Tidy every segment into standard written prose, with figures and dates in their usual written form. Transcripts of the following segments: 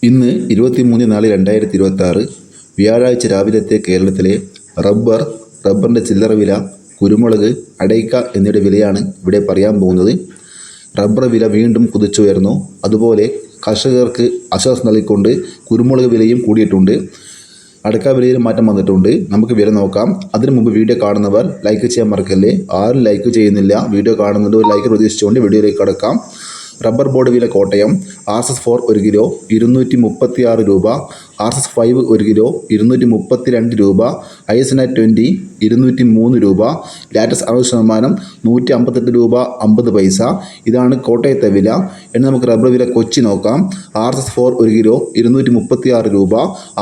ഇന്ന് 23/4/2026 വ്യാഴാഴ്ച രാവിലത്തെ കേരളത്തിലെ റബ്ബറിൻ്റെ ചില്ലറ വില, കുരുമുളക്, അടയ്ക്ക എന്നിവയുടെ വിലയാണ് ഇവിടെ പറയാൻ പോകുന്നത്. റബ്ബർ വില വീണ്ടും കുതിച്ചുയർന്നു. അതുപോലെ കർഷകർക്ക് ആശ്വാസം നൽകിക്കൊണ്ട് കുരുമുളക് വിലയും കൂടിയിട്ടുണ്ട്. അടയ്ക്ക വിലയിൽ മാറ്റം വന്നിട്ടുണ്ട്. നമുക്ക് വില നോക്കാം. അതിനു മുമ്പ് വീഡിയോ കാണുന്നവർ ലൈക്ക് ചെയ്യാൻ മറക്കല്ലേ. ആരും ലൈക്ക് ചെയ്യുന്നില്ല. വീഡിയോ കാണുന്നത് ഒരു ലൈക്ക് പ്രതീക്ഷിച്ചുകൊണ്ട് വീഡിയോയിലേക്ക് കടക്കാം. റബ്ബർ ബോർഡ് വില കോട്ടയം RSS4 1 കിലോ 236 രൂപ, RSS5 1 കിലോ 232 രൂപ, ISNA20 203 രൂപ, ലാറ്റസ് 60% 158 രൂപ 50 പൈസ. ഇതാണ് കോട്ടയത്തെ വില. ഇനി നമുക്ക് റബ്ബർ വില കൊച്ചി നോക്കാം. RSS4 1 കിലോ 236 രൂപ,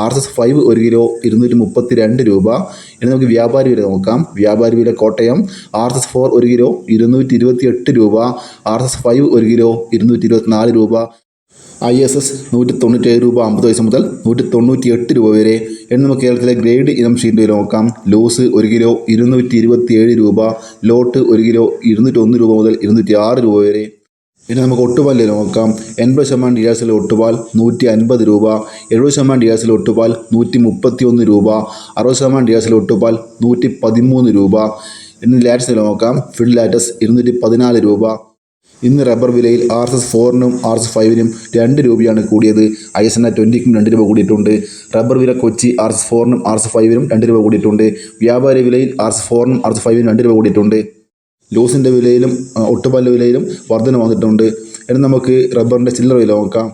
RSS5 1 കിലോ 232 രൂപ. ഇനി നമുക്ക് വ്യാപാരി വില നോക്കാം. വ്യാപാരി വില കോട്ടയം RSS4 1 കിലോ 228 രൂപ, RSS5 1 കിലോ 224 രൂപ, ISS 197 രൂപ 50 പൈസ മുതൽ 198 രൂപ വരെ. ഇനി നമുക്ക് കേരളത്തിലെ ഗ്രേഡ് ഇനം ഷീറ്റ് വില നോക്കാം. ലൂസ് 1 കിലോ 227 രൂപ, ലോട്ട് 1 കിലോ 201 രൂപ മുതൽ 206 രൂപ വരെ. ഇനി നമുക്ക് ഒട്ടുപാൽ നോക്കാം. 80% ഡിയാസിലെ ഒട്ടുപാൽ 150 രൂപ, 70% ഡിയാസിലെ ഒട്ടുപാൽ 131 രൂപ, 60% ഡിയാസിലെ ഒട്ടുപാൽ 113 രൂപ. ഇനി ലാറ്റസ് വില നോക്കാം. ഫിഡ് ലാറ്റസ് 214 രൂപ. ഇന്ന് റബ്ബർ വിലയിൽ RSS4-നും RSS5-നും 2 രൂപയാണ് കൂടിയത്. ISNA20-ക്കും 2 രൂപ കൂടിയിട്ടുണ്ട്. റബ്ബർ വില കൊച്ചി RSS4-നും RSS5-നും 2 രൂപ കൂടിയിട്ടുണ്ട്. വ്യാപാരി വിലയിൽ RSS4-നും RSS5-നും 2 രൂപ കൂടിയിട്ടുണ്ട്. ലൂസിൻ്റെ വിലയിലും ഒട്ടുപാലിൻ്റെ വിലയിലും വർധന വന്നിട്ടുണ്ട്. ഇനി നമുക്ക് റബ്ബറിൻ്റെ ചില്ലറ വില നോക്കാം.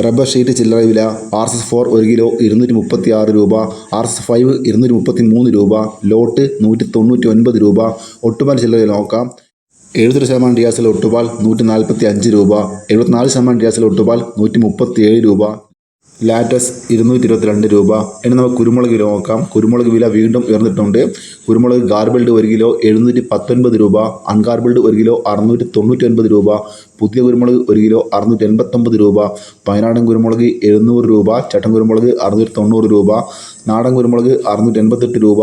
റബ്ബർ ഷീറ്റ് ചില്ലറ വില RSS4 1 കിലോ 236 രൂപ, RSS5 233 രൂപ, ലോട്ട് 199 രൂപ. ഒട്ടുപാൽ ചില്ലറ വില നോക്കാം. 70% ഡിയാസിലെ ഒട്ടുപാൽ 145 രൂപ, 74% ഡിയാസിലെ ഒട്ടുപാൽ 137 രൂപ, ലാറ്റസ് 222 രൂപ. ഇനി നമുക്ക് കുരുമുളക് വില നോക്കാം. കുരുമുളക് വില വീണ്ടും ഉയർന്നിട്ടുണ്ട്. കുരുമുളക് ഗാർബിൾഡ് 1 കിലോ 719 രൂപ, അൺഗാർബിൾഡ് 1 കിലോ 699 രൂപ, പുതിയ കുരുമുളക് 1 കിലോ 689 രൂപ, വയനാടൻ കുരുമുളക് 700 രൂപ, ചട്ടൻ കുരുമുളക് 690 രൂപ, നാടൻ കുരുമുളക് 688 രൂപ.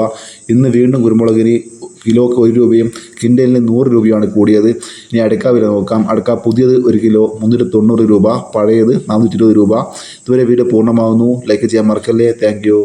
ഇന്ന് വീണ്ടും കുരുമുളകിന് കിലോക്ക് 1 രൂപയും കിൻഡലിന് 100 രൂപയാണ് കൂടിയത്. ഇനി അടയ്ക്ക വില നോക്കാം. അടയ്ക്ക പുതിയത് 1 കിലോ 390 രൂപ, പഴയത് 420 രൂപ. ഇതുവരെ വീഡിയോ പൂർണ്ണമാകുന്നു. ലൈക്ക് ചെയ്യാൻ മറക്കല്ലേ. Thank you.